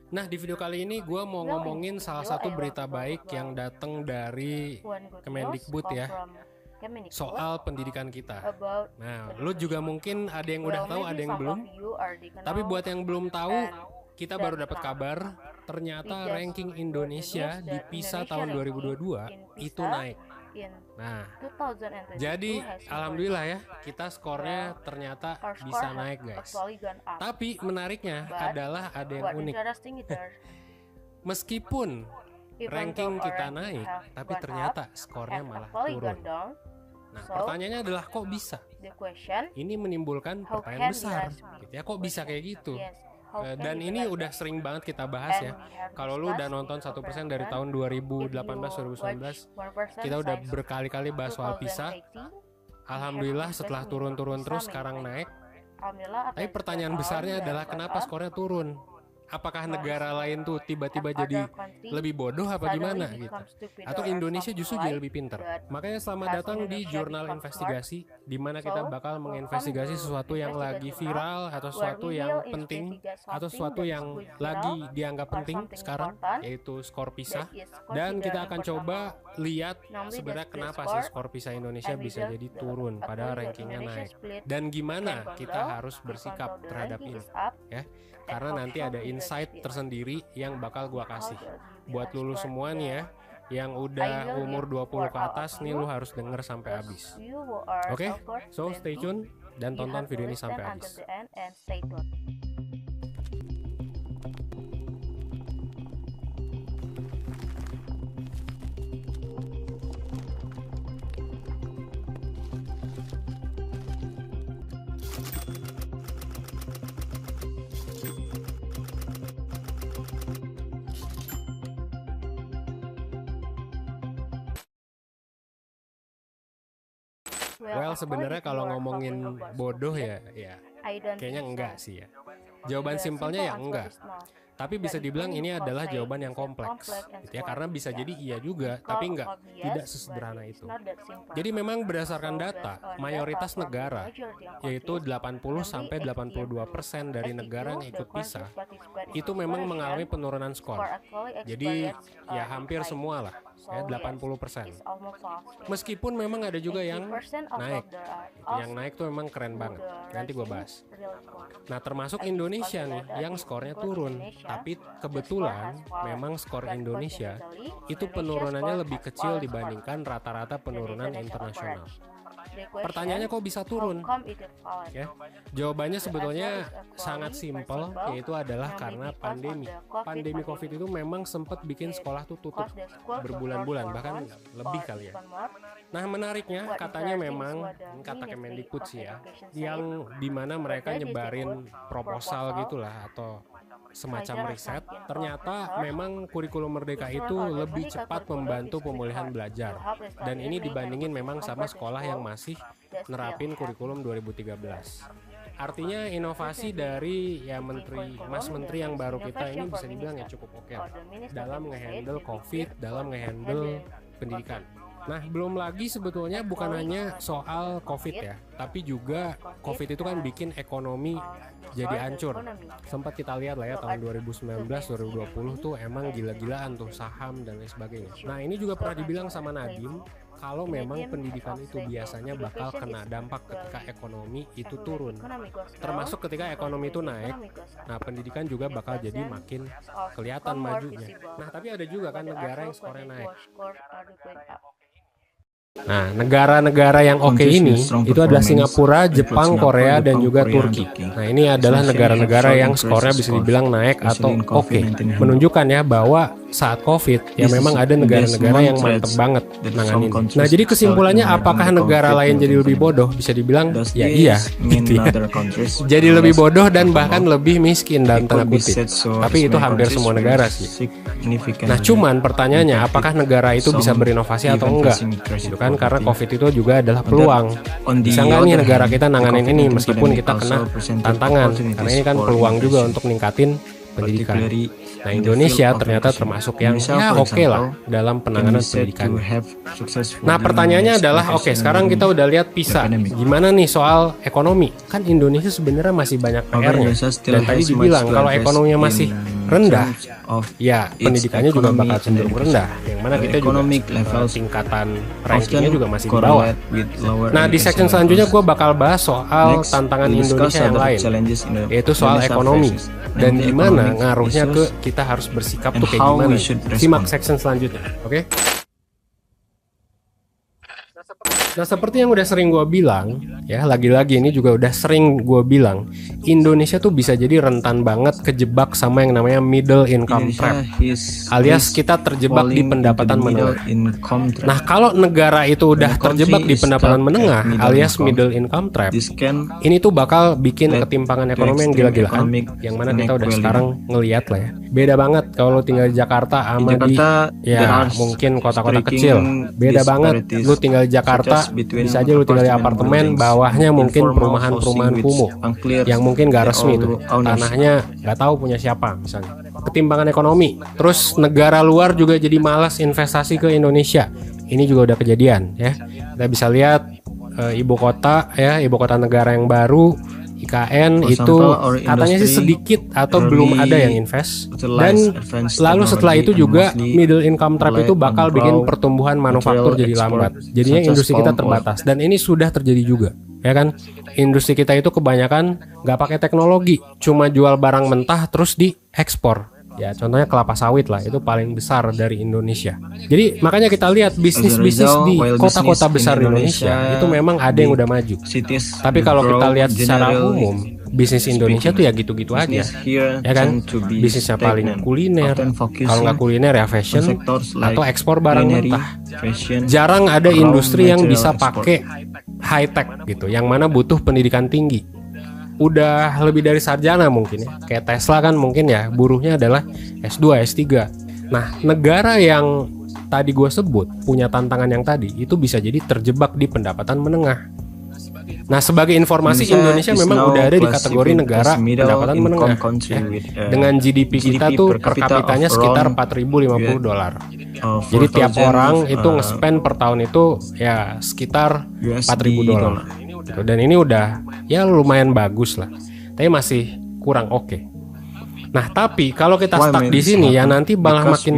Nah, di video kali ini gue mau ngomongin salah satu berita baik yang datang dari Kemendikbud ya, soal pendidikan kita. Nah, lu juga mungkin ada yang udah tahu, ada yang belum. Tapi buat yang belum tahu, kita baru dapat kabar, ternyata ranking Indonesia di PISA tahun 2022 itu naik. Nah, jadi alhamdulillah ya, kita skornya ternyata bisa naik guys. Tapi menariknya adalah ada yang unik. Meskipun ranking kita naik, tapi ternyata skornya malah turun. Nah, pertanyaannya adalah kok bisa? Ini menimbulkan pertanyaan besar, gitu ya. Kok bisa kayak gitu? Dan ini udah sering banget kita bahas ya. Kalau lu udah nonton 1% dari tahun 2018-2019, kita udah berkali-kali bahas soal PISA. Alhamdulillah setelah turun-turun terus sekarang naik. Tapi pertanyaan besarnya adalah kenapa skornya turun? Apakah negara lain tuh tiba-tiba jadi lebih bodoh apa gimana gitu? Atau Indonesia justru jadi lebih pintar? Makanya selamat datang di Jurnal Investigasi, di mana kita bakal menginvestigasi sesuatu yang lagi viral atau sesuatu yang penting atau sesuatu yang lagi dianggap penting sekarang, yaitu skor PISA. Dan kita akan coba lihat sebenarnya kenapa sih skor PISA Indonesia bisa jadi turun padahal rankingnya naik. Dan gimana kita harus bersikap terhadap ini ya. Karena nanti ada insight tersendiri yang bakal gua kasih buat lulu semua nih ya, yang udah umur 20 ke atas nih, lu harus denger sampai habis. Oke, so stay tune dan tonton video ini sampai habis. Well, sebenarnya kalau ngomongin bodoh ya kayaknya enggak sih ya. Jawaban simpelnya ya enggak. Tapi bisa dibilang ini adalah jawaban yang kompleks, gitu ya, karena bisa jadi iya juga, tapi tidak sesederhana itu. Jadi memang berdasarkan data, mayoritas negara, yaitu 80-82% dari negara yang ikut PISA, itu memang mengalami penurunan skor. Jadi ya hampir semua lah, ya 80%. Meskipun memang ada juga yang naik. Yang naik tuh memang keren banget. Nanti gue bahas. Nah, termasuk Indonesia nih yang skornya turun. Tapi kebetulan memang skor Indonesia itu penurunannya lebih kecil dibandingkan rata-rata penurunan internasional. Pertanyaannya kok bisa turun? Ya, jawabannya sebetulnya sangat simpel, yaitu adalah karena pandemi. Pandemi COVID itu memang sempat bikin sekolah tuh tutup berbulan-bulan, bahkan lebih kali ya. Nah, menariknya katanya memang, kata Kemendikbud sih ya, yang dimana mereka nyebarin proposal gitulah atau semacam riset, ternyata memang kurikulum Merdeka itu lebih cepat membantu pemulihan belajar. Dan ini dibandingin memang sama sekolah yang masih nerapin kurikulum 2013. Artinya inovasi dari ya Mas Menteri yang baru kita ini bisa dibilang ya cukup oke dalam ngehandle COVID, dalam ngehandle pendidikan. Nah, belum lagi sebetulnya bukan hanya soal COVID ya, tapi juga COVID itu kan bikin ekonomi jadi hancur. Sempat kita lihat lah ya tahun 2019-2020 tuh emang gila-gilaan tuh saham dan lain sebagainya. Nah, ini juga pernah dibilang sama Nadiem, kalau memang pendidikan itu biasanya bakal kena dampak ketika ekonomi itu turun. Termasuk ketika ekonomi itu naik, nah pendidikan juga bakal jadi makin kelihatan majunya. Nah, tapi ada juga kan negara yang skornya naik. Nah, negara-negara yang oke ini itu adalah Singapura, Jepang, Korea, dan juga Turki. Nah, ini adalah negara-negara yang skornya bisa dibilang naik atau oke. Menunjukkan ya bahwa saat COVID ya memang ada negara-negara yang mantep banget nanganin. Nah, jadi kesimpulannya apakah negara lain jadi lebih bodoh? Bisa dibilang ya iya gitu ya. Jadi lebih bodoh dan bahkan lebih miskin dalam tanda kutip. Tapi itu hampir semua negara sih. Nah, cuman pertanyaannya apakah negara itu bisa berinovasi atau enggak? Gitu kan, karena COVID itu juga adalah peluang. Bisa nggak nih negara kita nanganin ini meskipun kita kena tantangan? Karena ini kan peluang juga untuk ningkatin pendidikan. Nah, Indonesia ternyata termasuk yang ya oke lah dalam penanganan pendidikan. Nah, pertanyaannya adalah oke, sekarang kita udah lihat PISA. Gimana nih soal ekonomi? Kan Indonesia sebenarnya masih banyak PR-nya. Dan tadi dibilang kalau ekonominya masih rendah, ya pendidikannya juga bakal cenderung rendah, yang mana kita juga tingkatan rankingnya juga masih di bawah. Nah, di section selanjutnya gue bakal bahas soal tantangan Indonesia yang lain, yaitu soal ekonomi dan gimana ngaruhnya ke kita harus bersikap tuh kayak gimana. Simak section selanjutnya, oke? Nah, seperti yang udah sering gue bilang, ya lagi-lagi ini juga udah sering gue bilang, Indonesia tuh bisa jadi rentan banget kejebak sama yang namanya middle income trap, alias kita terjebak di pendapatan menengah. Nah, kalau negara itu udah terjebak di pendapatan menengah, alias middle income trap, ini tuh bakal bikin ketimpangan ekonomi yang gila-gilaan, yang mana kita udah sekarang ngeliat lah ya. Beda banget kalau tinggal di Jakarta sama di ya mungkin kota-kota kecil. Beda banget lu tinggal di Jakarta, bisa aja lu tinggal di apartemen, bawahnya mungkin perumahan-perumahan kumuh yang mungkin gak resmi tuh, tanahnya gak tahu punya siapa misalnya. Ketimpangan ekonomi. Terus negara luar juga jadi malas investasi ke Indonesia. Ini juga udah kejadian ya. Kita bisa lihat ibu kota negara yang baru IKN itu katanya sih sedikit atau belum ada yang invest. Dan lalu setelah itu juga middle income trap itu bakal bikin pertumbuhan manufaktur jadi lambat. Jadinya industri kita terbatas, dan ini sudah terjadi juga, ya kan? Industri kita itu kebanyakan nggak pakai teknologi, cuma jual barang mentah terus diekspor. Ya contohnya kelapa sawit lah, itu paling besar dari Indonesia. Jadi makanya kita lihat bisnis-bisnis di kota-kota besar di Indonesia itu memang ada yang udah maju. Tapi kalau kita lihat secara umum, bisnis Indonesia tuh ya gitu-gitu aja, ya kan? Bisnisnya paling kuliner, kalau nggak kuliner ya fashion atau ekspor barang mentah. Jarang ada industri yang bisa pakai high tech gitu, yang mana butuh pendidikan tinggi. Udah lebih dari sarjana mungkin ya. Kayak Tesla kan mungkin ya buruhnya adalah S2, S3. Nah, negara yang tadi gue sebut punya tantangan yang tadi itu bisa jadi terjebak di pendapatan menengah. Nah, sebagai informasi, Indonesia memang udah ada di kategori negara pendapatan menengah ya. Dengan GDP kita tuh per kapitanya sekitar $4.050. Jadi tiap orang itu nge-spend per tahun itu ya sekitar $4.000. Dan ini udah ya lumayan bagus lah, tapi masih kurang oke. Nah, tapi kalau kita stuck di sini ya nanti malah makin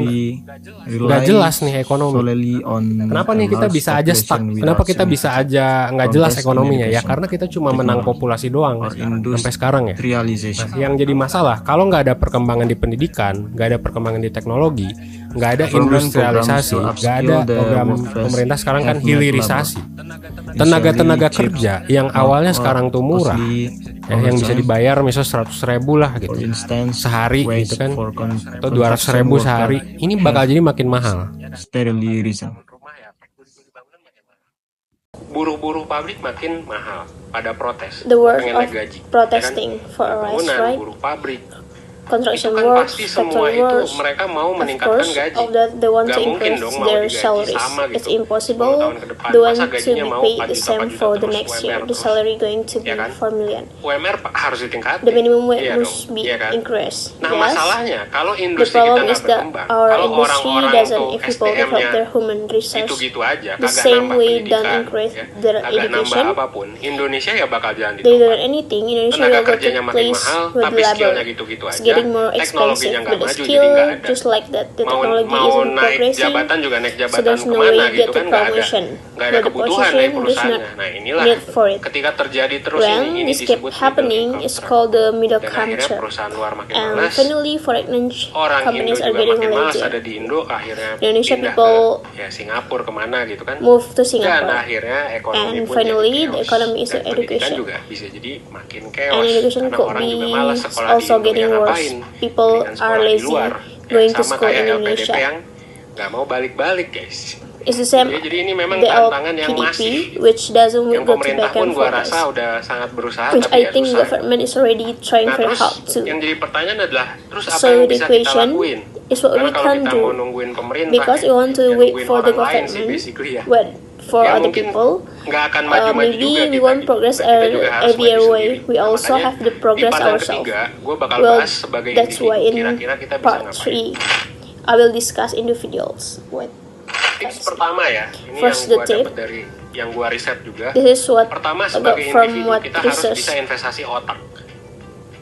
nggak jelas nih ekonomi. Kenapa nih kita bisa aja stuck? Kenapa kita bisa aja nggak jelas ekonominya? Ya karena kita cuma menang populasi doang sampai sekarang ya. Nah, yang jadi masalah kalau nggak ada perkembangan di pendidikan, nggak ada perkembangan di teknologi, nggak ada industrialisasi, nggak ada program pemerintah sekarang kan hilirisasi. Tenaga kerja yang awalnya sekarang tuh murah, yang bisa dibayar misal 100.000 lah gitu sehari gitu kan, atau 200.000 sehari, ini bakal jadi makin mahal. Buruh-buruh pabrik makin mahal, pada protes, pengen naik gaji, protesting ya kan? For a rise, right? Buruh pabrik, construction itu kan works, pasti semua itu mereka mau meningkatkan gaji. They want to increase their salaries. Gitu. It's impossible. They want to be paid the same for the next year. The salary going to be 4 million. UMR harus ditingkatin. The minimum wage must be increased. Nah, masalahnya kalau industri kita nggak berkembang, kalau orang-orang tuh SDM-nya gitu-gitu aja, kagak nambah pendidikan, kagak nambah apapun, Indonesia ya bakal jalan di tempat. Tenaga kerjanya makin mahal, tapi skillnya gitu-gitu aja. More expensive, but the skill just like that, the technology isn't progressing, so there's no way you get the promotion, but the position there's not need for it. When this keep happening, it's called the middle culture, and finally foreign companies are getting lazy. Indonesia people move to Singapore, and finally the economy is education, and education could be also getting worse. People are lazy going to school in Indonesia. Nggak mau balik-balik, guys. It's the same. Jadi ini memang tantangan yang masih, which doesn't go to back and forth, which I think government is already trying very hard to. Yang jadi pertanyaan adalah, terus apa yang bisa kita lakuin? Is what we can do, because we want to wait for the government, but for other people, maybe we won't progress every way. We also have to progress ourselves. Well, that's why in part 3 I will discuss individuals. Tips pertama ya, ini first, yang gue dapat dari yang gue riset juga. This is what pertama, sebagai individu kita harus bisa investasi otak.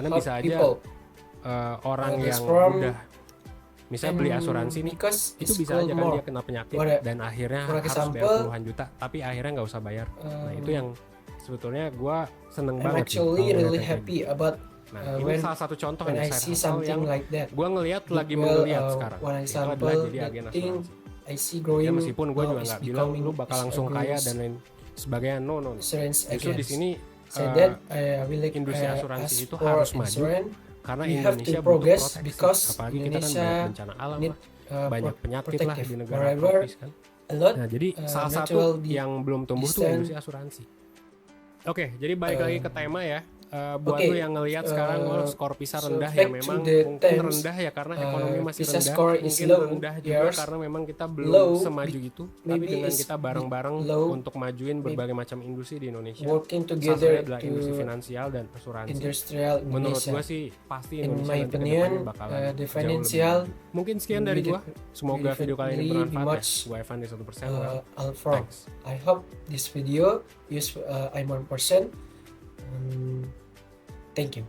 Karena Hot bisa aja people. orang That's yang from udah Misalnya beli asuransi nih, because itu it's bisa aja called kan more. dia kena penyakit For dan akhirnya for harus example, bayar puluhan juta, tapi akhirnya nggak usah bayar. Nah itu yang sebetulnya gue seneng I'm banget sih actually kalau really ngeliat yang kayak happy gitu. about Nah ini when salah satu contoh when nih I side see hustle something yang like that. gue ngelihat lagi Well, menggeliat sekarang. one Itu example adalah jadi that agen thing asuransi. I see Ya growing meskipun gue now juga is nggak bilang becoming lu bakal is a langsung kaya growing dan lain sebagainya. No. insurance Justru di agents. sini So that I will like industri asuransi ask itu for harus maju insurance. karena We have Indonesia to butuh progress proteksi. because Apalagi kita kan Indonesia banyak bencana alam need lah, banyak penyakit lah protective. di negara Moreover, tropis kan. a lot Nah jadi salah satu natural yang belum tumbuh tuh distant. industri asuransi. Oke, jadi balik lagi ke tema ya. Buat Okay, lu yang ngelihat sekarang skor PISA so rendah back ya to memang the mungkin times, rendah ya karena ekonomi masih PISA rendah, score is mungkin low, rendah juga yours karena memang kita belum low, semaju gitu. Tapi maybe dengan is kita bareng-bareng low, untuk majuin berbagai macam industri di Indonesia. working Salah together satunya adalah industri to finansial dan asuransi. industrial Menurut Indonesia. gua sih pasti In Indonesia my nanti opinion, kedepannya bakalan the jauh lebih financial maju. Mungkin sekian dari gua. Semoga video kali ini definitely bermanfaat much, ya. Gua Evan di 1%. Well, Alpha. thanks. I hope this video use I'm 1%. Thank you.